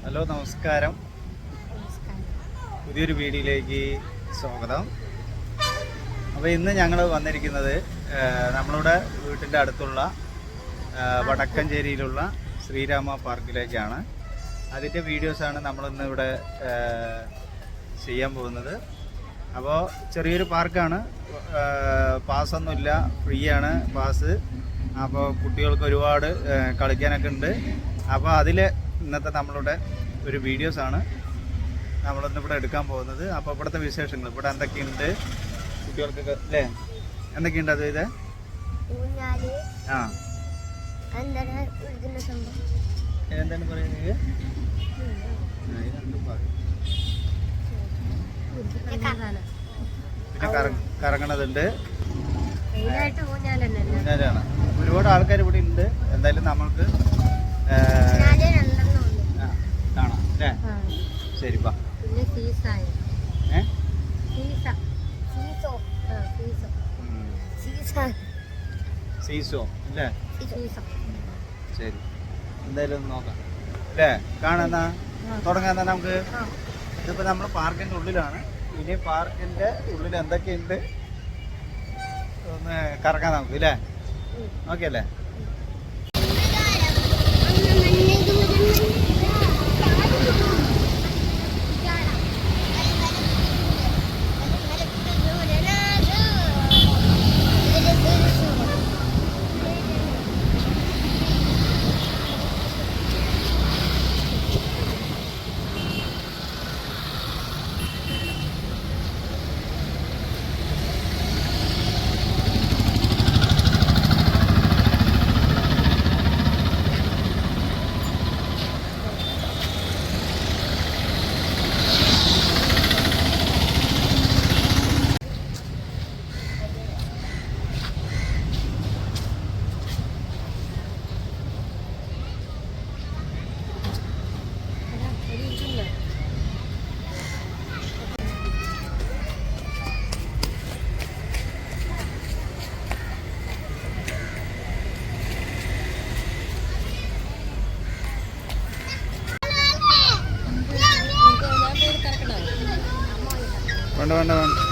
Hello, നമസ്കാരം. പുതിയൊരു വീഡിയോയിലേക്ക് സ്വാഗതം. അപ്പോൾ ഇന്ന് ഞങ്ങൾ വന്നിരിക്കുന്നത് നമ്മളുടെ വീട്ടിൻ്റെ അടുത്തുള്ള വടക്കഞ്ചേരിയിലുള്ള ശ്രീരാമ പാർക്കിലേക്കാണ്. അതിൻ്റെ വീഡിയോസാണ് നമ്മളിന്ന് ഇവിടെ ചെയ്യാൻ പോകുന്നത്. അപ്പോൾ ചെറിയൊരു പാർക്കാണ്, പാസ്സൊന്നുമില്ല, ഫ്രീ ആണ് പാസ്. അപ്പോൾ കുട്ടികൾക്ക് ഒരുപാട് കളിക്കാനൊക്കെ ഉണ്ട്. അപ്പോൾ അതിൽ ഇന്നത്തെ നമ്മളുടെ ഒരു വീഡിയോസാണ് നമ്മളിന്ന് ഇവിടെ എടുക്കാൻ പോകുന്നത്. അപ്പോൾ ഇവിടുത്തെ വിശേഷങ്ങൾ, ഇവിടെ എന്തൊക്കെയുണ്ട് കുട്ടികൾക്കൊക്കെ അല്ലേ, എന്തൊക്കെയുണ്ട് അത് ഇത് എന്താണ് പറയുന്നത്, പിന്നെ കറങ്ങണതുണ്ട്, ഊഞ്ഞാലാണ്. ഒരുപാട് ആൾക്കാർ ഇവിടെ ഉണ്ട്. എന്തായാലും നമ്മൾക്ക് കാണാം അല്ലേ. ശരി, ബാ. സീസോ അല്ലേ, ശരി. എന്തായാലും നോക്കാം അല്ലേ, കാണാന്നാ തുടങ്ങാന്നാ നമുക്ക്. ഇതിപ്പോൾ നമ്മൾ പാർക്കിൻ്റെ ഉള്ളിലാണ്. ഇനി പാർക്കിൻ്റെ ഉള്ളിൽ എന്തൊക്കെയുണ്ട് ഒന്ന് കറങ്ങാൻ നമുക്ക് അല്ലേ. ഓക്കെ അല്ലേ. വേണ്ട വേണ്ട വേണ്ട.